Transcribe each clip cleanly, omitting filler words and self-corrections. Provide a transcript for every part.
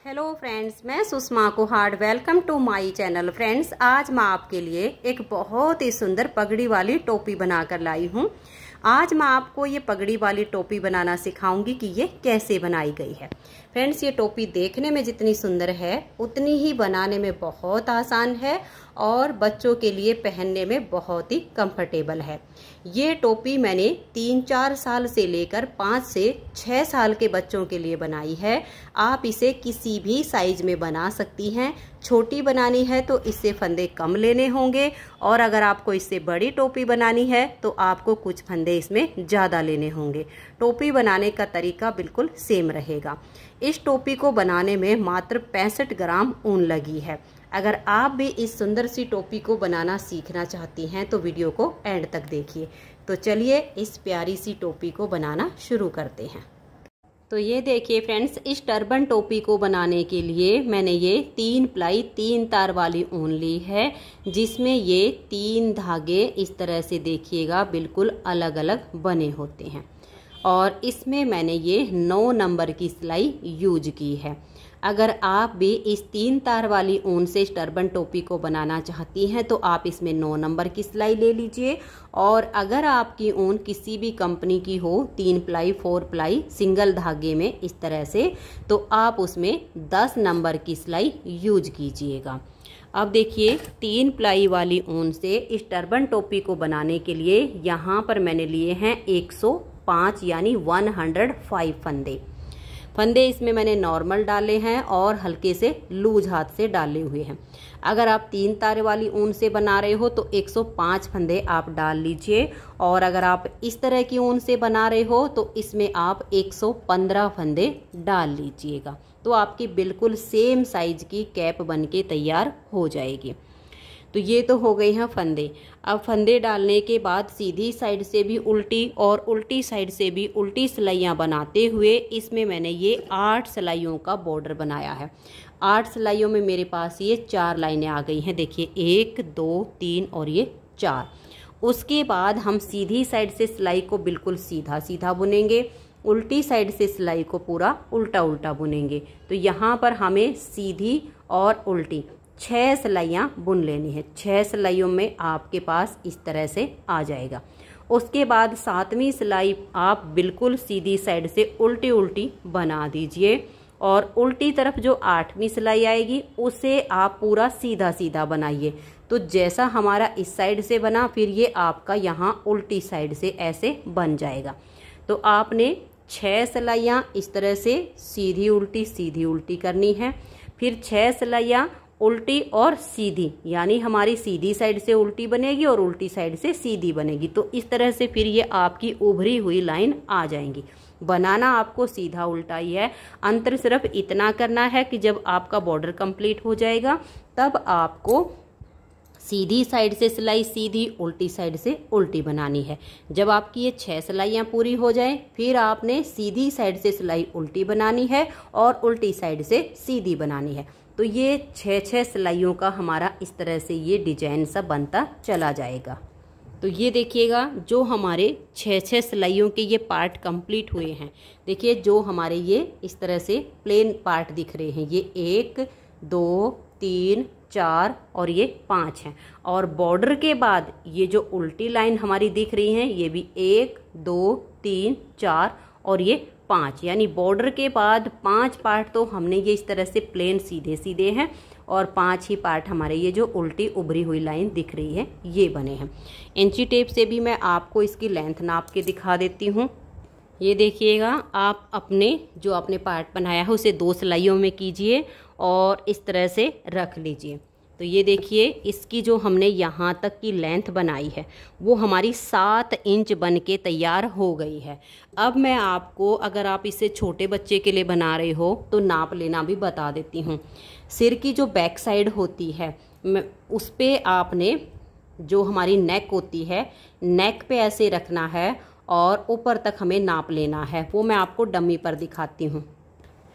Hello friends, मैं Sushma Kuhad. Welcome to my channel. Friends, आज मैं आपके लिए एक बहुत ही सुंदर पगड़ी वाली टोपी बनाकर लाई हूँ। आज मैं आपको ये पगड़ी वाली टोपी बनाना सिखाऊंगी कि ये कैसे बनाई गई है। फ्रेंड्स, ये टोपी देखने में जितनी सुंदर है उतनी ही बनाने में बहुत आसान है और बच्चों के लिए पहनने में बहुत ही कंफर्टेबल है। ये टोपी मैंने 3-4 साल से लेकर 5 से 6 साल के बच्चों के लिए बनाई है। आप इसे किसी भी साइज में बना सकती हैं। छोटी बनानी है तो इससे फंदे कम लेने होंगे और अगर आपको इससे बड़ी टोपी बनानी है तो आपको कुछ फंदे इसमें ज़्यादा लेने होंगे। टोपी बनाने का तरीका बिल्कुल सेम रहेगा। इस टोपी को बनाने में मात्र 65 ग्राम ऊन लगी है। अगर आप भी इस सुंदर सी टोपी को बनाना सीखना चाहती हैं तो वीडियो को एंड तक देखिए। तो चलिए इस प्यारी सी टोपी को बनाना शुरू करते हैं। तो ये देखिए फ्रेंड्स, इस टर्बन टोपी को बनाने के लिए मैंने ये 3 प्लाई 3 तार वाली ऊन ली है, जिसमें ये 3 धागे इस तरह से देखिएगा बिल्कुल अलग अलग बने होते हैं और इसमें मैंने ये 9 नंबर की सिलाई यूज की है। अगर आप भी इस 3 तार वाली ऊन से इस टर्बन टोपी को बनाना चाहती हैं तो आप इसमें 9 नंबर की सिलाई ले लीजिए। और अगर आपकी ऊन किसी भी कंपनी की हो, 3 प्लाई 4 प्लाई सिंगल धागे में इस तरह से, तो आप उसमें 10 नंबर की सिलाई यूज कीजिएगा। अब देखिए 3 प्लाई वाली ऊन से इस टर्बन टोपी को बनाने के लिए यहाँ पर मैंने लिए हैं 105 यानी 105 फंदे इसमें मैंने नॉर्मल डाले हैं और हल्के से लूज हाथ से डाले हुए हैं। अगर आप 3 तारे वाली ऊन से बना रहे हो तो 105 फंदे आप डाल लीजिए और अगर आप इस तरह की ऊन से बना रहे हो तो इसमें आप 115 फंदे डाल लीजिएगा। तो आपकी बिल्कुल सेम साइज की कैप बनके तैयार हो जाएगी। तो ये तो हो गई हैं फंदे। अब फंदे डालने के बाद सीधी साइड से भी उल्टी और उल्टी साइड से भी उल्टी सिलाइयाँ बनाते हुए इसमें मैंने ये 8 सिलाइयों का बॉर्डर बनाया है। 8 सिलाइयों में मेरे पास ये 4 लाइनें आ गई हैं। देखिए 1 2 3 और ये 4। उसके बाद हम सीधी साइड से सिलाई को बिल्कुल सीधा सीधा बुनेंगे, उल्टी साइड से सिलाई को पूरा उल्टा उल्टा बुनेंगे। तो यहाँ पर हमें सीधी और उल्टी 6 सिलाइयाँ बुन लेनी है। 6 सिलाइयों में आपके पास इस तरह से आ जाएगा। उसके बाद 7वीं सिलाई आप बिल्कुल सीधी साइड से उल्टी उल्टी बना दीजिए और उल्टी तरफ जो 8वीं सिलाई आएगी उसे आप पूरा सीधा सीधा बनाइए। तो जैसा हमारा इस साइड से बना फिर ये आपका यहाँ उल्टी साइड से ऐसे बन जाएगा। तो आपने 6 सिलाइयाँ इस तरह से सीधी उल्टी करनी है। फिर 6 सिलाइयाँ उल्टी और सीधी, यानी हमारी सीधी साइड से उल्टी बनेगी और उल्टी साइड से सीधी बनेगी। तो इस तरह से फिर ये आपकी उभरी हुई लाइन आ जाएंगी। बनाना आपको सीधा उल्टा ही है। अंतर सिर्फ इतना करना है कि जब आपका बॉर्डर कंप्लीट हो जाएगा तब आपको सीधी साइड से सिलाई सीधी, उल्टी साइड से उल्टी बनानी है। जब आपकी ये 6 सिलाइयाँ पूरी हो जाएं फिर आपने सीधी साइड से सिलाई उल्टी बनानी है और उल्टी साइड से सीधी बनानी है। तो ये 6 सिलाइयों का हमारा इस तरह से ये डिजाइन सा बनता चला जाएगा। तो ये देखिएगा जो हमारे 6 सिलाइयों के ये पार्ट कंप्लीट हुए हैं। देखिए जो हमारे ये इस तरह से प्लेन पार्ट दिख रहे हैं, ये 1 2 3 4 और ये 5 हैं। और बॉर्डर के बाद ये जो उल्टी लाइन हमारी दिख रही हैं ये भी 1 2 3 4 और ये 5, यानी बॉर्डर के बाद 5 पार्ट तो हमने ये इस तरह से प्लेन सीधे सीधे हैं और 5 ही पार्ट हमारे ये जो उल्टी उभरी हुई लाइन दिख रही है ये बने हैं। इंची टेप से भी मैं आपको इसकी लेंथ नाप के दिखा देती हूँ। ये देखिएगा, आप अपने जो आपने पार्ट बनाया है उसे 2 सिलाइयों में कीजिए और इस तरह से रख लीजिए। तो ये देखिए इसकी जो हमने यहाँ तक की लेंथ बनाई है वो हमारी 7 इंच बन के तैयार हो गई है। अब मैं आपको, अगर आप इसे छोटे बच्चे के लिए बना रहे हो तो नाप लेना भी बता देती हूँ। सिर की जो बैक साइड होती है उस पे आपने जो हमारी नेक होती है, नेक पे ऐसे रखना है और ऊपर तक हमें नाप लेना है। वो मैं आपको डमी पर दिखाती हूँ।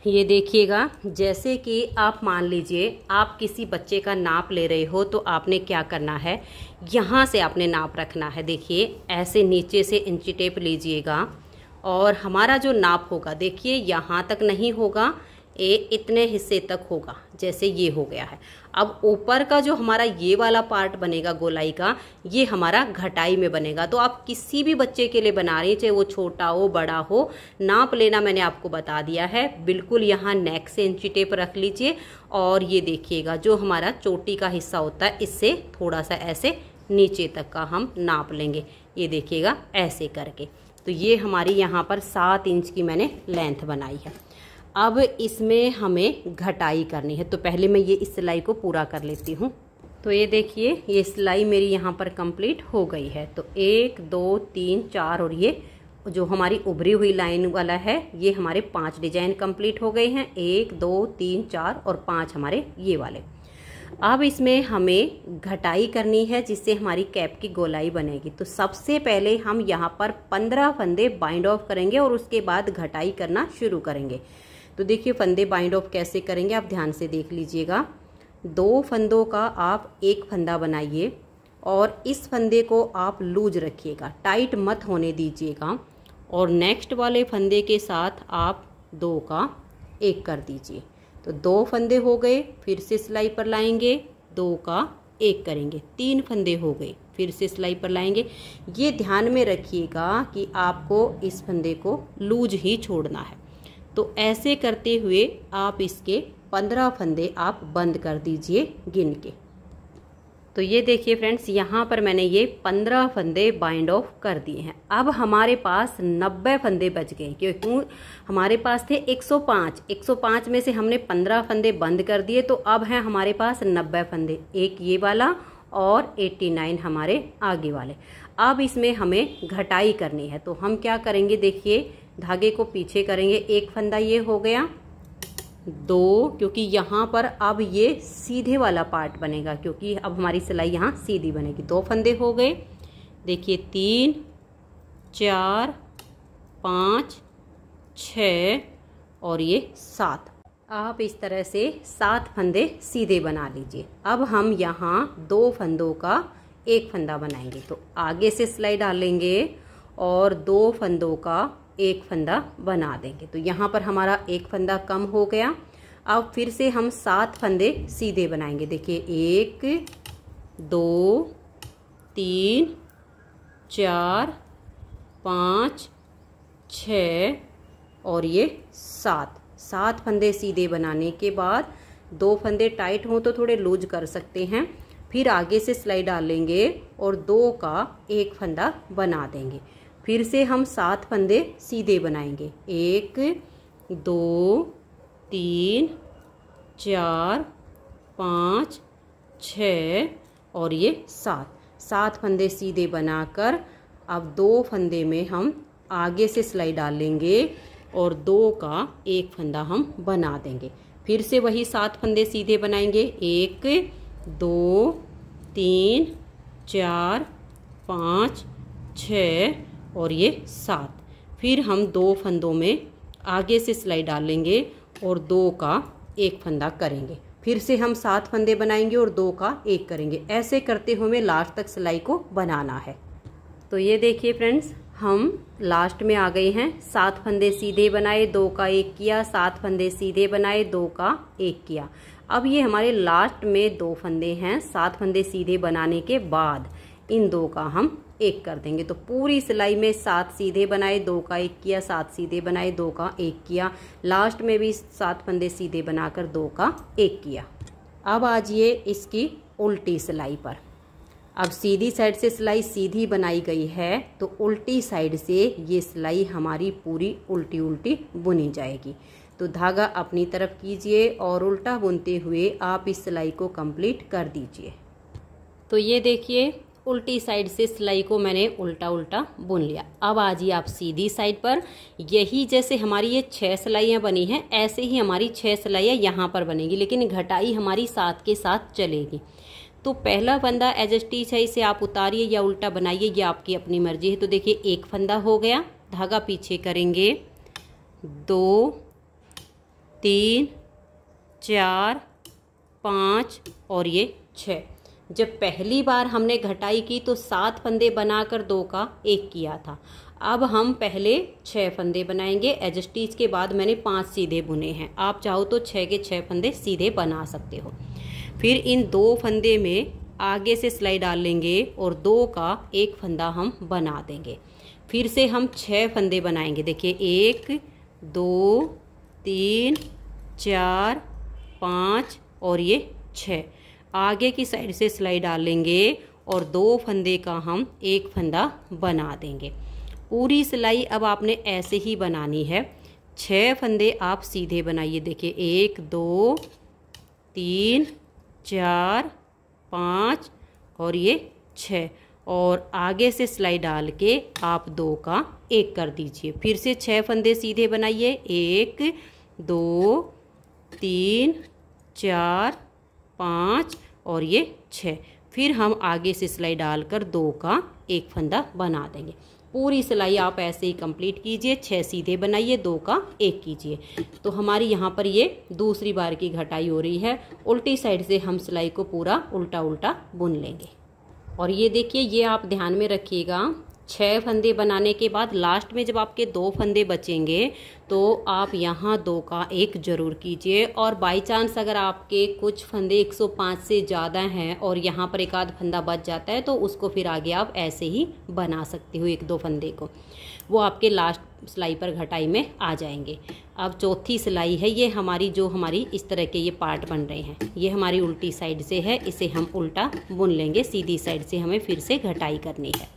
ये देखिएगा, जैसे कि आप मान लीजिए आप किसी बच्चे का नाप ले रहे हो तो आपने क्या करना है, यहाँ से आपने नाप रखना है। देखिए ऐसे नीचे से इंची टेप लीजिएगा और हमारा जो नाप होगा देखिए यहाँ तक नहीं होगा, ये इतने हिस्से तक होगा, जैसे ये हो गया है। अब ऊपर का जो हमारा ये वाला पार्ट बनेगा गोलाई का, ये हमारा घटाई में बनेगा। तो आप किसी भी बच्चे के लिए बना रही हैं, चाहे वो छोटा हो बड़ा हो, नाप लेना मैंने आपको बता दिया है। बिल्कुल यहाँ नेक से इंची टेप रख लीजिए और ये देखिएगा जो हमारा चोटी का हिस्सा होता है इससे थोड़ा सा ऐसे नीचे तक का हम नाप लेंगे। ये देखिएगा ऐसे करके। तो ये हमारी यहाँ पर 7 इंच की मैंने लेंथ बनाई है। अब इसमें हमें घटाई करनी है, तो पहले मैं ये इस सिलाई को पूरा कर लेती हूँ। तो ये देखिए ये सिलाई मेरी यहाँ पर कंप्लीट हो गई है। तो 1 2 3 4 और ये जो हमारी उभरी हुई लाइन वाला है ये हमारे 5 डिजाइन कंप्लीट हो गए हैं। 1 2 3 4 और 5 हमारे ये वाले। अब इसमें हमें घटाई करनी है जिससे हमारी कैप की गोलाई बनेगी। तो सबसे पहले हम यहाँ पर 15 फंदे बाइंड ऑफ करेंगे और उसके बाद घटाई करना शुरू करेंगे। तो देखिए फंदे बाइंड ऑफ कैसे करेंगे आप ध्यान से देख लीजिएगा। 2 फंदों का आप एक फंदा बनाइए और इस फंदे को आप लूज रखिएगा, टाइट मत होने दीजिएगा। और नेक्स्ट वाले फंदे के साथ आप 2 का 1 कर दीजिए। तो 2 फंदे हो गए, फिर से सिलाई पर लाएंगे, 2 का 1 करेंगे, 3 फंदे हो गए, फिर से सिलाई पर लाएंगे। ये ध्यान में रखिएगा कि आपको इस फंदे को लूज ही छोड़ना है। तो ऐसे करते हुए आप इसके 15 फंदे आप बंद कर दीजिए गिन के। तो ये देखिए फ्रेंड्स यहाँ पर मैंने ये 15 फंदे बाइंड ऑफ कर दिए हैं। अब हमारे पास 90 फंदे बच गए, क्योंकि हमारे पास थे 105 में से हमने 15 फंदे बंद कर दिए। तो अब हैं हमारे पास 90 फंदे, एक ये वाला और 89 हमारे आगे वाले। अब इसमें हमें घटाई करनी है। तो हम क्या करेंगे, देखिए धागे को पीछे करेंगे, 1 फंदा ये हो गया, 2, क्योंकि यहाँ पर अब ये सीधे वाला पार्ट बनेगा, क्योंकि अब हमारी सिलाई यहाँ सीधी बनेगी। 2 फंदे हो गए, देखिए 3 4 5 6 और ये 7। आप इस तरह से 7 फंदे सीधे बना लीजिए। अब हम यहाँ 2 फंदों का 1 फंदा बनाएंगे। तो आगे से सिलाई डालेंगे और 2 फंदों का 1 फंदा बना देंगे। तो यहाँ पर हमारा 1 फंदा कम हो गया। अब फिर से हम 7 फंदे सीधे बनाएंगे। देखिए 1 2 3 4 5 6 और ये 7 फंदे सीधे बनाने के बाद 2 फंदे टाइट हों तो थोड़े लूज कर सकते हैं। फिर आगे से सिलाई डालेंगे और 2 का 1 फंदा बना देंगे। फिर से हम 7 फंदे सीधे बनाएंगे। 1 2 3 4 5 6 और ये 7 फंदे सीधे बनाकर अब 2 फंदे में हम आगे से सिलाई डालेंगे और 2 का 1 फंदा हम बना देंगे। फिर से वही 7 फंदे सीधे बनाएंगे। 1 2 3 4 5 6 और ये 7। फिर हम 2 फंदों में आगे से सिलाई डालेंगे और 2 का 1 फंदा करेंगे। फिर से हम 7 फंदे बनाएंगे और 2 का 1 करेंगे। ऐसे करते हुए लास्ट तक सिलाई को बनाना है। तो ये देखिए फ्रेंड्स हम लास्ट में आ गए हैं। 7 फंदे सीधे बनाए, 2 का 1 किया, 7 फंदे सीधे बनाए, 2 का 1 किया। अब ये हमारे लास्ट में 2 फंदे हैं। 7 फंदे सीधे बनाने के बाद इन 2 का हम 1 कर देंगे। तो पूरी सिलाई में 7 सीधे बनाए, 2 का 1 किया, 7 सीधे बनाए, 2 का 1 किया। लास्ट में भी 7 फंदे सीधे बनाकर 2 का 1 किया। अब आ जाइए इसकी उल्टी सिलाई पर। अब सीधी साइड से सिलाई सीधी बनाई गई है, तो उल्टी साइड से ये सिलाई हमारी पूरी उल्टी उल्टी बुनी जाएगी। तो धागा अपनी तरफ कीजिए और उल्टा बुनते हुए आप इस सिलाई को कंप्लीट कर दीजिए। तो ये देखिए उल्टी साइड से सिलाई को मैंने उल्टा उल्टा बुन लिया। अब आ जाइए आप सीधी साइड पर। यही जैसे हमारी ये 6 सिलाइयाँ बनी हैं, ऐसे ही हमारी 6 सिलाइयाँ यहाँ पर बनेगी, लेकिन घटाई हमारी साथ के साथ चलेगी। तो पहला फंदा एज स्टिच है, इसे आप उतारिए या उल्टा बनाइए, ये आपकी अपनी मर्जी है। तो देखिए 1 फंदा हो गया, धागा पीछे करेंगे, 2 3 4 5 और ये 6। जब पहली बार हमने घटाई की तो 7 फंदे बनाकर 2 का 1 किया था। अब हम पहले 6 फंदे बनाएंगे। एज स्टिच के बाद मैंने 5 सीधे बुने हैं। आप चाहो तो 6 के 6 फंदे सीधे बना सकते हो। फिर इन 2 फंदे में आगे से सिलाई डाल लेंगे और 2 का एक फंदा हम बना देंगे। फिर से हम 6 फंदे बनाएंगे। देखिए 1 2 3 4 5 और ये 6। आगे की साइड से सिलाई डाल लेंगे और 2 फंदे का हम एक फंदा बना देंगे। पूरी सिलाई अब आपने ऐसे ही बनानी है। 6 फंदे आप सीधे बनाइए। देखिए 1 2 3 4 5 और ये 6 और आगे से सिलाई डाल के आप 2 का एक कर दीजिए। फिर से 6 फंदे सीधे बनाइए। 1 2 3 4 5 और ये 6। फिर हम आगे से सिलाई डालकर 2 का एक फंदा बना देंगे। पूरी सिलाई आप ऐसे ही कंप्लीट कीजिए। 6 सीधे बनाइए, 2 का एक कीजिए। तो हमारी यहाँ पर ये दूसरी बार की घटाई हो रही है। उल्टी साइड से हम सिलाई को पूरा उल्टा उल्टा बुन लेंगे। और ये देखिए, ये आप ध्यान में रखिएगा, 6 फंदे बनाने के बाद लास्ट में जब आपके 2 फंदे बचेंगे तो आप यहाँ 2 का एक जरूर कीजिए। और बाई चांस अगर आपके कुछ फंदे 105 से ज़्यादा हैं और यहाँ पर एक आध फंदा बच जाता है तो उसको फिर आगे आप ऐसे ही बना सकते हो। 1-2 फंदे को वो आपके लास्ट सिलाई पर घटाई में आ जाएंगे। अब चौथी सिलाई है ये हमारी, जो हमारी इस तरह के ये पार्ट बन रहे हैं। ये हमारी उल्टी साइड से है, इसे हम उल्टा बुन लेंगे। सीधी साइड से हमें फिर से घटाई करनी है।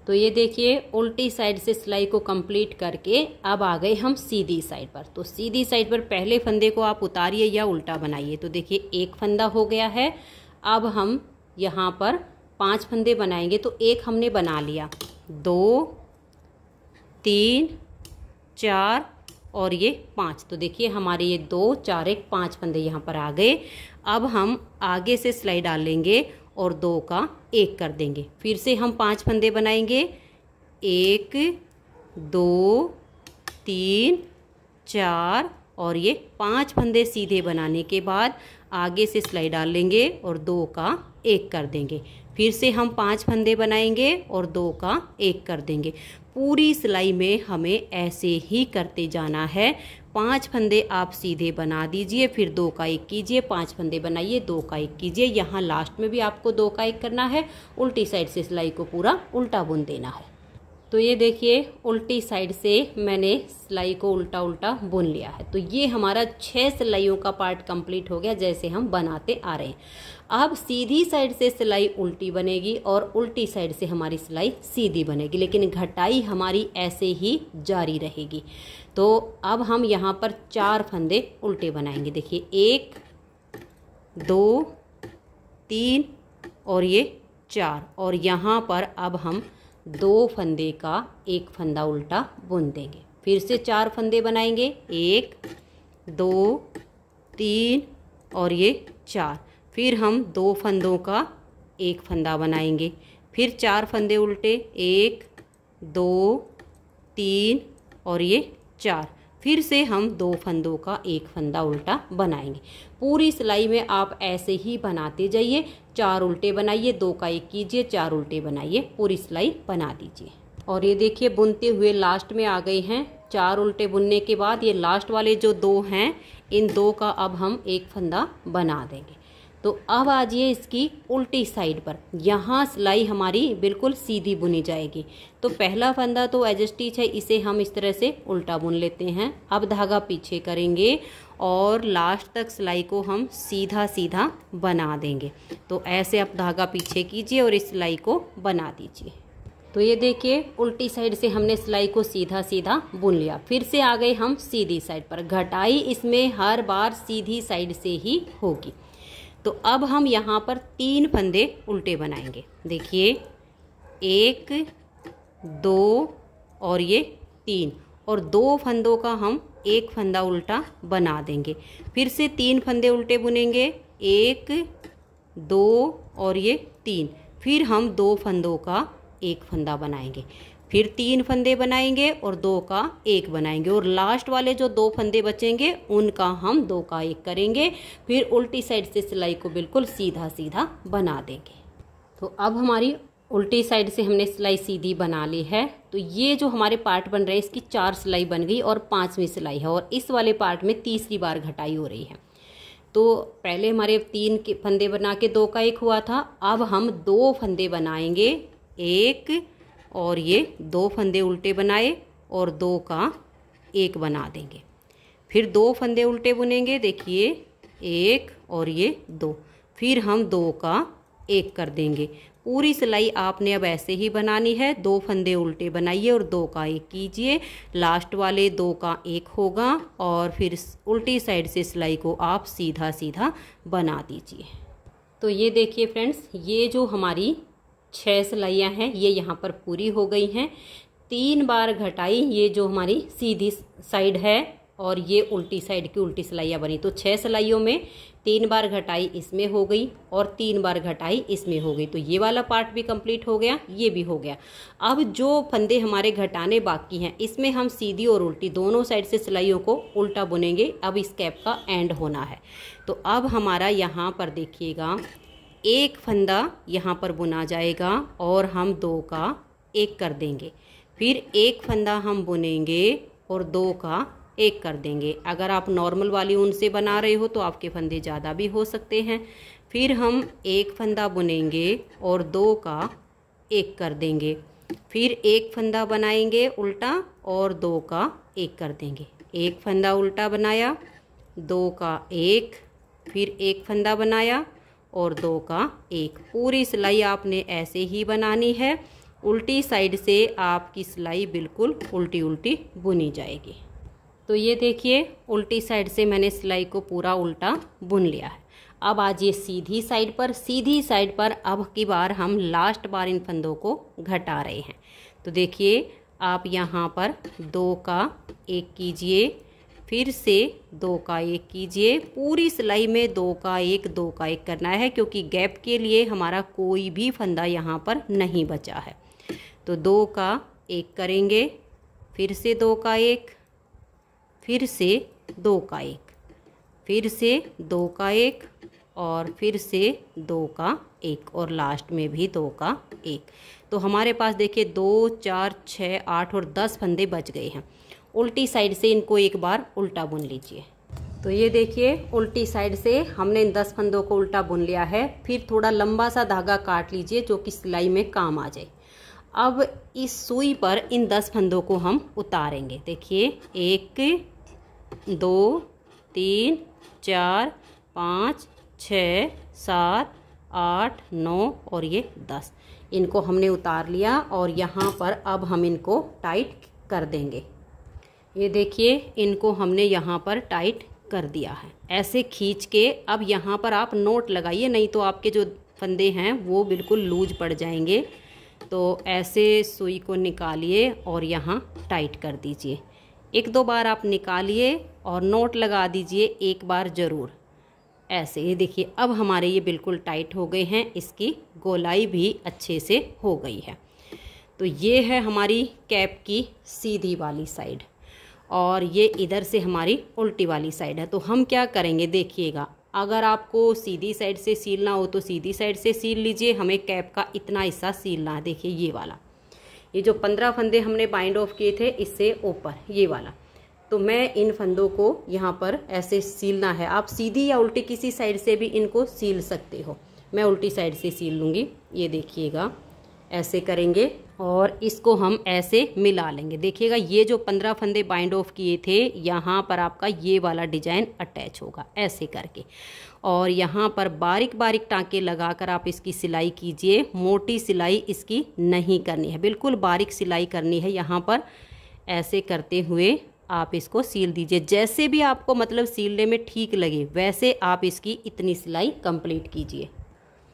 तो ये देखिए, उल्टी साइड से सिलाई को कंप्लीट करके अब आ गए हम सीधी साइड पर। तो सीधी साइड पर पहले फंदे को आप उतारिए या उल्टा बनाइए। तो देखिए 1 फंदा हो गया है। अब हम यहाँ पर 5 फंदे बनाएंगे। तो 1 हमने बना लिया, 2 3 4 और ये 5। तो देखिए हमारे ये 2 4 1 5 फंदे यहाँ पर आ गए। अब हम आगे से सिलाई डाल लेंगे और 2 का एक कर देंगे। फिर से हम 5 फंदे बनाएंगे। 1 2 3 4 और ये 5 फंदे सीधे बनाने के बाद आगे से सिलाई डाल लेंगे और 2 का एक कर देंगे। फिर से हम 5 फंदे बनाएंगे और 2 का एक कर देंगे। पूरी सिलाई में हमें ऐसे ही करते जाना है। 5 फंदे आप सीधे बना दीजिए, फिर 2 का एक कीजिए। 5 फंदे बनाइए, 2 का एक कीजिए। यहाँ लास्ट में भी आपको 2 का एक करना है। उल्टी साइड से सिलाई को पूरा उल्टा बुन देना है। तो ये देखिए, उल्टी साइड से मैंने सिलाई को उल्टा उल्टा बुन लिया है। तो ये हमारा 6 सिलाइयों का पार्ट कंप्लीट हो गया, जैसे हम बनाते आ रहे हैं। अब सीधी साइड से सिलाई उल्टी बनेगी और उल्टी साइड से हमारी सिलाई सीधी बनेगी, लेकिन घटाई हमारी ऐसे ही जारी रहेगी। तो अब हम यहाँ पर 4 फंदे उल्टे बनाएंगे। देखिए 1 2 3 और ये 4 और यहाँ पर अब हम 2 फंदे का एक फंदा उल्टा बुन देंगे। फिर से 4 फंदे बनाएंगे। 1 2 3 और ये 4। फिर हम 2 फंदों का एक फंदा बनाएंगे। फिर 4 फंदे उल्टे। 1 2 3 और ये 4। फिर से हम 2 फंदों का एक फंदा उल्टा बनाएंगे। पूरी सिलाई में आप ऐसे ही बनाते जाइए। 4 उल्टे बनाइए, 2 का एक कीजिए, 4 उल्टे बनाइए, पूरी सिलाई बना दीजिए। और ये देखिए, बुनते हुए लास्ट में आ गए हैं। 4 उल्टे बुनने के बाद ये लास्ट वाले जो 2 हैं, इन 2 का अब हम एक फंदा बना देंगे। तो अब आ जाइए इसकी उल्टी साइड पर। यहाँ सिलाई हमारी बिल्कुल सीधी बुनी जाएगी। तो पहला फंदा तो एज स्टिच है, इसे हम इस तरह से उल्टा बुन लेते हैं। अब धागा पीछे करेंगे और लास्ट तक सिलाई को हम सीधा सीधा बना देंगे। तो ऐसे आप धागा पीछे कीजिए और इस सिलाई को बना दीजिए। तो ये देखिए, उल्टी साइड से हमने सिलाई को सीधा सीधा बुन लिया। फिर से आ गए हम सीधी साइड पर। घटाई इसमें हर बार सीधी साइड से ही होगी। तो अब हम यहाँ पर 3 फंदे उल्टे बनाएंगे। देखिए 1 2 और ये 3 और 2 फंदों का हम एक फंदा उल्टा बना देंगे। फिर से 3 फंदे उल्टे बुनेंगे। 1 2 और ये 3। फिर हम 2 फंदों का एक फंदा बनाएंगे। फिर 3 फंदे बनाएंगे और 2 का एक बनाएंगे। और लास्ट वाले जो 2 फंदे बचेंगे उनका हम 2 का एक करेंगे। फिर उल्टी साइड से सिलाई को बिल्कुल सीधा सीधा बना देंगे। तो अब हमारी उल्टी साइड से हमने सिलाई सीधी बना ली है। तो ये जो हमारे पार्ट बन रहे हैं इसकी 4 सिलाई बन गई और 5वीं सिलाई है, और इस वाले पार्ट में तीसरी बार घटाई हो रही है। तो पहले हमारे 3 के फंदे बना के 2 का 1 हुआ था, अब हम 2 फंदे बनाएंगे, 1 और ये 2 फंदे उल्टे बनाए और 2 का 1 बना देंगे। फिर 2 फंदे उल्टे बुनेंगे, देखिए 1 और ये 2, फिर हम 2 का 1 कर देंगे। पूरी सिलाई आपने अब ऐसे ही बनानी है, 2 फंदे उल्टे बनाइए और 2 का 1 कीजिए, लास्ट वाले 2 का 1 होगा और फिर उल्टी साइड से सिलाई को आप सीधा सीधा बना दीजिए। तो ये देखिए फ्रेंड्स, ये जो हमारी 6 सिलाइयाँ हैं ये यहाँ पर पूरी हो गई हैं। 3 बार घटाई, ये जो हमारी सीधी साइड है और ये उल्टी साइड की उल्टी सिलाइयाँ बनी। तो 6 सिलाइयों में 3 बार घटाई इसमें हो गई और 3 बार घटाई इसमें हो गई। तो ये वाला पार्ट भी कंप्लीट हो गया, ये भी हो गया। अब जो फंदे हमारे घटाने बाकी हैं इसमें हम सीधी और उल्टी दोनों साइड से सिलाइयों को उल्टा बुनेंगे। अब इस कैप का एंड होना है। तो अब हमारा यहाँ पर देखिएगा 1 फंदा यहाँ पर बुना जाएगा और हम 2 का 1 कर देंगे, फिर 1 फंदा हम बुनेंगे और 2 का 1 कर देंगे। अगर आप नॉर्मल वाली ऊन से बना रहे हो तो आपके फंदे ज़्यादा भी हो सकते हैं। फिर हम 1 फंदा बुनेंगे और 2 का 1 कर देंगे, फिर 1 फंदा बनाएंगे उल्टा और 2 का 1 कर देंगे। 1 फंदा उल्टा बनाया, 2 का 1, फिर 1 फंदा बनाया और 2 का 1। पूरी सिलाई आपने ऐसे ही बनानी है। उल्टी साइड से आपकी सिलाई बिल्कुल उल्टी उल्टी बुनी जाएगी। तो ये देखिए उल्टी साइड से मैंने सिलाई को पूरा उल्टा बुन लिया है। अब आज ये सीधी साइड पर, सीधी साइड पर अब की बार हम लास्ट बार इन फंदों को घटा रहे हैं। तो देखिए आप यहाँ पर 2 का 1 कीजिए, फिर से 2 का 1 कीजिए। पूरी सिलाई में 2 का 1 2 का 1 करना है, क्योंकि गैप के लिए हमारा कोई भी फंदा यहाँ पर नहीं बचा है। तो 2 का 1 करेंगे, फिर से 2 का 1, फिर से 2 का 1, फिर से 2 का 1 और फिर से 2 का 1 और लास्ट में भी 2 का 1। तो हमारे पास देखिए 2 4 6 8 और 10 फंदे बच गए हैं। उल्टी साइड से इनको एक बार उल्टा बुन लीजिए। तो ये देखिए उल्टी साइड से हमने इन 10 फंदों को उल्टा बुन लिया है। फिर थोड़ा लंबा सा धागा काट लीजिए जो कि सिलाई में काम आ जाए। अब इस सुई पर इन 10 फंदों को हम उतारेंगे। देखिए 1 2 3 4 5 6 7 8 9 और ये 10, इनको हमने उतार लिया और यहाँ पर अब हम इनको टाइट कर देंगे। ये देखिए इनको हमने यहाँ पर टाइट कर दिया है। ऐसे खींच के अब यहाँ पर आप नोट लगाइए, नहीं तो आपके जो फंदे हैं वो बिल्कुल लूज पड़ जाएंगे। तो ऐसे सुई को निकालिए और यहाँ टाइट कर दीजिए। 1-2 बार आप निकालिए और नोट लगा दीजिए एक बार ज़रूर। ऐसे ये देखिए अब हमारे ये बिल्कुल टाइट हो गए हैं, इसकी गोलाई भी अच्छे से हो गई है। तो ये है हमारी कैप की सीधी वाली साइड और ये इधर से हमारी उल्टी वाली साइड है। तो हम क्या करेंगे देखिएगा, अगर आपको सीधी साइड से सीलना हो तो सीधी साइड से सील लीजिए। हमें कैप का इतना हिस्सा सीलना है। देखिए ये वाला, ये जो 15 फंदे हमने बाइंड ऑफ किए थे इससे ऊपर ये वाला, तो मैं इन फंदों को यहाँ पर ऐसे सीलना है। आप सीधी या उल्टी किसी साइड से भी इनको सील सकते हो। मैं उल्टी साइड से सील लूँगी। ये देखिएगा ऐसे करेंगे और इसको हम ऐसे मिला लेंगे। देखिएगा ये जो 15 फंदे बाइंड ऑफ किए थे यहाँ पर आपका ये वाला डिजाइन अटैच होगा ऐसे करके, और यहाँ पर बारीक बारीक टाँके लगाकर आप इसकी सिलाई कीजिए। मोटी सिलाई इसकी नहीं करनी है, बिल्कुल बारीक सिलाई करनी है। यहाँ पर ऐसे करते हुए आप इसको सील दीजिए। जैसे भी आपको मतलब सीलने में ठीक लगे वैसे आप इसकी इतनी सिलाई कंप्लीट कीजिए।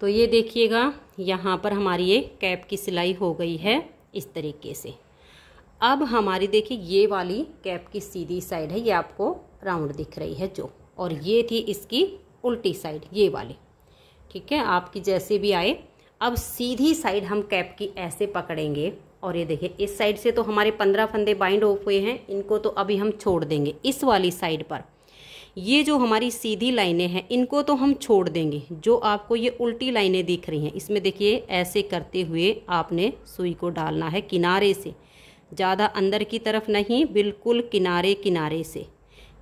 तो ये देखिएगा यहाँ पर हमारी ये कैप की सिलाई हो गई है इस तरीके से। अब हमारी देखिए ये वाली कैप की सीधी साइड है, ये आपको राउंड दिख रही है जो, और ये थी इसकी उल्टी साइड ये वाली, ठीक है, आपकी जैसे भी आए। अब सीधी साइड हम कैप की ऐसे पकड़ेंगे और ये देखिए इस साइड से तो हमारे 15 फंदे बाइंड ऑफ हुए हैं, इनको तो अभी हम छोड़ देंगे। इस वाली साइड पर ये जो हमारी सीधी लाइनें हैं इनको तो हम छोड़ देंगे। जो आपको ये उल्टी लाइनें दिख रही हैं इसमें देखिए ऐसे करते हुए आपने सुई को डालना है किनारे से, ज़्यादा अंदर की तरफ नहीं, बिल्कुल किनारे किनारे से।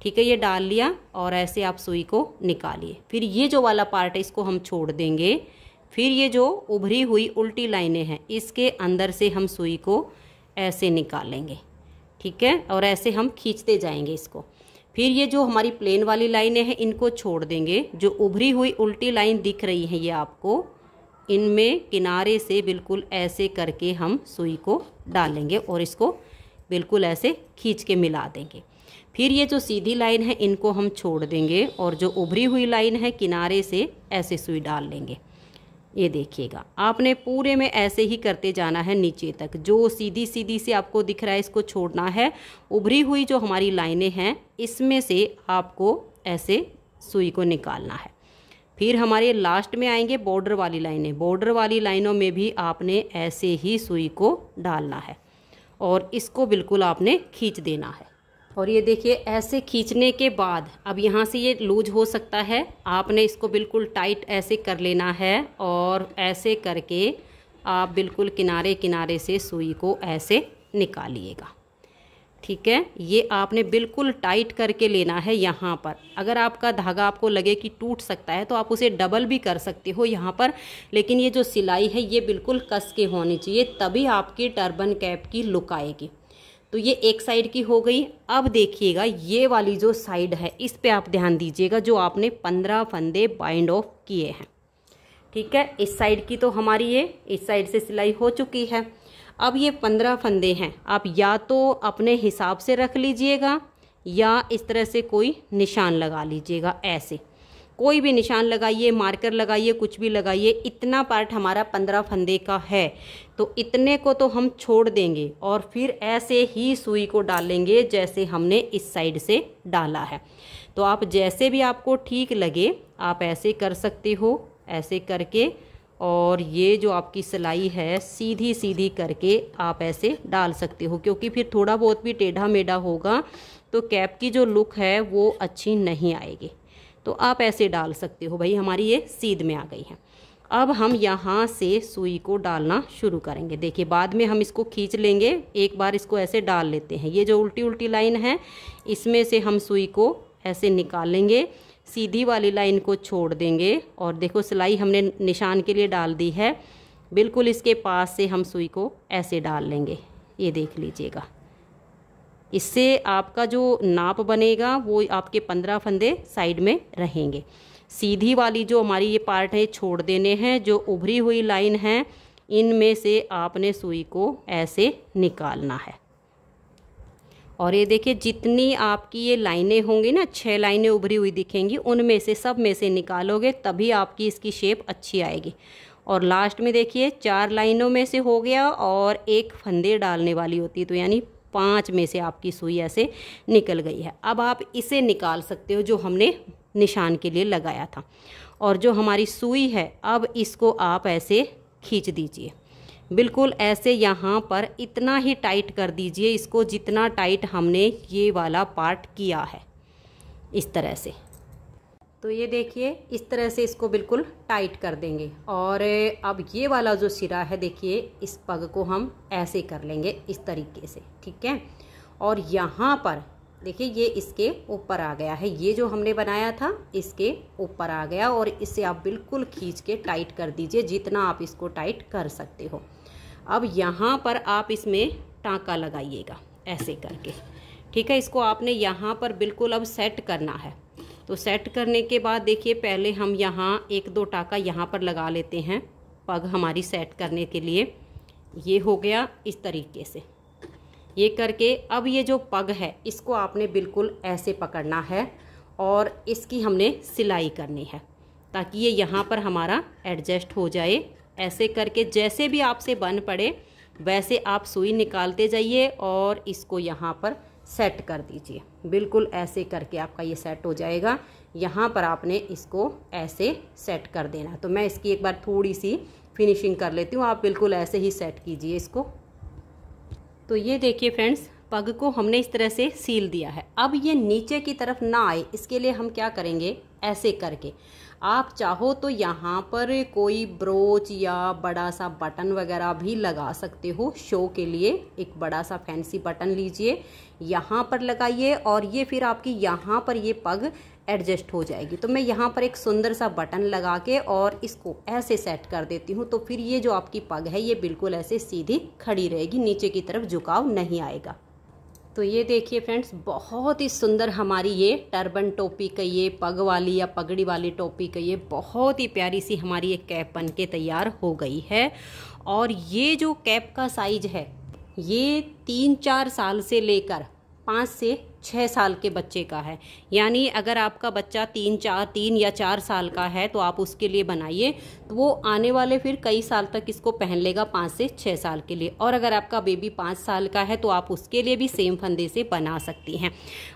ठीक है, ये डाल लिया और ऐसे आप सुई को निकालिए। फिर ये जो वाला पार्ट है इसको हम छोड़ देंगे। फिर ये जो उभरी हुई उल्टी लाइनें हैं इसके अंदर से हम सुई को ऐसे निकालेंगे। ठीक है, और ऐसे हम खींचते जाएंगे इसको। फिर ये जो हमारी प्लेन वाली लाइनें हैं इनको छोड़ देंगे। जो उभरी हुई उल्टी लाइन दिख रही है ये आपको, इनमें किनारे से बिल्कुल ऐसे करके हम सुई को डालेंगे और इसको बिल्कुल ऐसे खींच के मिला देंगे। फिर ये जो सीधी लाइन है इनको हम छोड़ देंगे और जो उभरी हुई लाइन है किनारे से ऐसे सुई डाल लेंगे। ये देखिएगा, आपने पूरे में ऐसे ही करते जाना है नीचे तक। जो सीधी सीधी से आपको दिख रहा है इसको छोड़ना है। उभरी हुई जो हमारी लाइनें हैं इसमें से आपको ऐसे सुई को निकालना है। फिर हमारे लास्ट में आएंगे बॉर्डर वाली लाइनें। बॉर्डर वाली लाइनों में भी आपने ऐसे ही सुई को डालना है और इसको बिल्कुल आपने खींच देना है। और ये देखिए ऐसे खींचने के बाद अब यहाँ से ये लूज हो सकता है, आपने इसको बिल्कुल टाइट ऐसे कर लेना है और ऐसे करके आप बिल्कुल किनारे किनारे से सुई को ऐसे निकालिएगा। ठीक है, ये आपने बिल्कुल टाइट करके लेना है यहाँ पर। अगर आपका धागा आपको लगे कि टूट सकता है तो आप उसे डबल भी कर सकते हो यहाँ पर, लेकिन ये जो सिलाई है ये बिल्कुल कस के होनी चाहिए, तभी आपकी टर्बन कैप की लुक आएगी। तो ये एक साइड की हो गई। अब देखिएगा ये वाली जो साइड है इस पे आप ध्यान दीजिएगा, जो आपने 15 फंदे बाइंड ऑफ किए हैं। ठीक है, इस साइड की तो हमारी ये इस साइड से सिलाई हो चुकी है। अब ये 15 फंदे हैं, आप या तो अपने हिसाब से रख लीजिएगा या इस तरह से कोई निशान लगा लीजिएगा। ऐसे कोई भी निशान लगाइए, मार्कर लगाइए, कुछ भी लगाइए। इतना पार्ट हमारा 15 फंदे का है तो इतने को तो हम छोड़ देंगे और फिर ऐसे ही सुई को डालेंगे जैसे हमने इस साइड से डाला है। तो आप जैसे भी आपको ठीक लगे आप ऐसे कर सकते हो, ऐसे करके। और ये जो आपकी सिलाई है सीधी सीधी करके आप ऐसे डाल सकते हो, क्योंकि फिर थोड़ा बहुत भी टेढ़ा मेढ़ा होगा तो कैप की जो लुक है वो अच्छी नहीं आएगी। तो आप ऐसे डाल सकते हो। भाई हमारी ये सीध में आ गई है। अब हम यहाँ से सुई को डालना शुरू करेंगे। देखिए बाद में हम इसको खींच लेंगे, एक बार इसको ऐसे डाल लेते हैं। ये जो उल्टी उल्टी लाइन है इसमें से हम सुई को ऐसे निकालेंगे, सीधी वाली लाइन को छोड़ देंगे और देखो सिलाई हमने निशान के लिए डाल दी है, बिल्कुल इसके पास से हम सुई को ऐसे डाल लेंगे। ये देख लीजिएगा, इससे आपका जो नाप बनेगा वो आपके 15 फंदे साइड में रहेंगे। सीधी वाली जो हमारी ये पार्ट है छोड़ देने हैं। जो उभरी हुई लाइन है इनमें से आपने सुई को ऐसे निकालना है। और ये देखिए जितनी आपकी ये लाइनें होंगी ना, 6 लाइनें उभरी हुई दिखेंगी, उनमें से सब में से निकालोगे तभी आपकी इसकी शेप अच्छी आएगी। और लास्ट में देखिए 4 लाइनों में से हो गया और 1 फंदे डालने वाली होती है, तो यानी 5 में से आपकी सुई ऐसे निकल गई है। अब आप इसे निकाल सकते हो जो हमने निशान के लिए लगाया था। और जो हमारी सुई है अब इसको आप ऐसे खींच दीजिए, बिल्कुल ऐसे यहाँ पर इतना ही टाइट कर दीजिए इसको जितना टाइट हमने ये वाला पार्ट किया है, इस तरह से। तो ये देखिए इस तरह से इसको बिल्कुल टाइट कर देंगे। और अब ये वाला जो सिरा है देखिए इस पग को हम ऐसे कर लेंगे इस तरीके से। ठीक है, और यहाँ पर देखिए ये इसके ऊपर आ गया है, ये जो हमने बनाया था इसके ऊपर आ गया और इसे आप बिल्कुल खींच के टाइट कर दीजिए जितना आप इसको टाइट कर सकते हो। अब यहाँ पर आप इसमें टाँका लगाइएगा ऐसे करके। ठीक है, इसको आपने यहाँ पर बिल्कुल अब सेट करना है। तो सेट करने के बाद देखिए पहले हम यहाँ 1-2 टाँका यहाँ पर लगा लेते हैं पग हमारी सेट करने के लिए। ये हो गया इस तरीके से। ये करके अब ये जो पग है इसको आपने बिल्कुल ऐसे पकड़ना है और इसकी हमने सिलाई करनी है ताकि ये यहाँ पर हमारा एडजस्ट हो जाए। ऐसे करके जैसे भी आपसे बन पड़े वैसे आप सुई निकालते जाइए और इसको यहाँ पर सेट कर दीजिए। बिल्कुल ऐसे करके आपका ये सेट हो जाएगा। यहाँ पर आपने इसको ऐसे सेट कर देना। तो मैं इसकी एक बार थोड़ी सी फिनिशिंग कर लेती हूँ, आप बिल्कुल ऐसे ही सेट कीजिए इसको। तो ये देखिए फ्रेंड्स, पग को हमने इस तरह से सील दिया है। अब ये नीचे की तरफ ना आए, इसके लिए हम क्या करेंगे, ऐसे करके आप चाहो तो यहाँ पर कोई ब्रोच या बड़ा सा बटन वगैरह भी लगा सकते हो। शो के लिए एक बड़ा सा फैंसी बटन लीजिए, यहाँ पर लगाइए और ये फिर आपकी यहाँ पर ये पग एडजस्ट हो जाएगी। तो मैं यहाँ पर एक सुंदर सा बटन लगा के और इसको ऐसे सेट कर देती हूँ। तो फिर ये जो आपकी पग है ये बिल्कुल ऐसे सीधी खड़ी रहेगी, नीचे की तरफ झुकाव नहीं आएगा। तो ये देखिए फ्रेंड्स, बहुत ही सुंदर हमारी ये टर्बन टोपी कहिए, पग वाली या पगड़ी वाली टोपी कहिए, बहुत ही प्यारी सी हमारी एक कैप बन के तैयार हो गई है। और ये जो कैप का साइज है ये 3-4 साल से लेकर 5 से 6 साल के बच्चे का है। यानी अगर आपका बच्चा 3 या 4 साल का है तो आप उसके लिए बनाइए, तो वो आने वाले फिर कई साल तक इसको पहन लेगा, 5 से 6 साल के लिए। और अगर आपका बेबी 5 साल का है तो आप उसके लिए भी सेम फंदे से बना सकती हैं।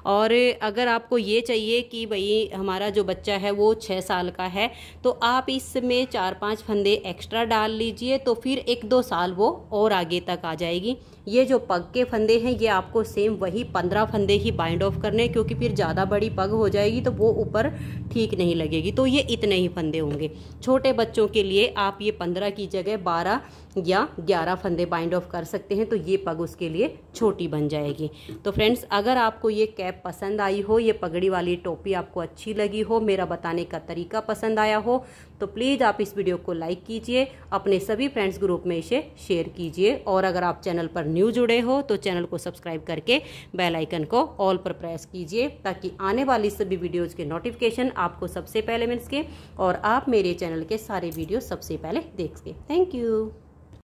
और अगर आपको ये चाहिए कि भाई हमारा जो बच्चा है वो 6 साल का है, तो आप इसमें 4-5 फंदे एक्स्ट्रा डाल लीजिए, तो फिर 1-2 साल वो और आगे तक आ जाएगी। ये जो पग के फंदे हैं ये आपको सेम वही 15 फंदे ही बाइंड ऑफ करने, क्योंकि फिर ज़्यादा बड़ी पग हो जाएगी तो वो ऊपर ठीक नहीं लगेगी। तो ये इतने ही फंदे होंगे। छोटे बच्चों के लिए आप ये 15 की जगह 12 या 11 फंदे बाइंड ऑफ कर सकते हैं, तो ये पग उसके लिए छोटी बन जाएगी। तो फ्रेंड्स, अगर आपको ये कैप पसंद आई हो, ये पगड़ी वाली टोपी आपको अच्छी लगी हो, मेरा बताने का तरीका पसंद आया हो, तो प्लीज़ आप इस वीडियो को लाइक कीजिए, अपने सभी फ्रेंड्स ग्रुप में इसे शेयर कीजिए। और अगर आप चैनल पर न्यू जुड़े हो तो चैनल को सब्सक्राइब करके बेल आइकन को ऑल पर प्रेस कीजिए, ताकि आने वाली सभी वीडियोज़ के नोटिफिकेशन आपको सबसे पहले मिल सके और आप मेरे चैनल के सारे वीडियो सबसे पहले देख सकें। Thank you.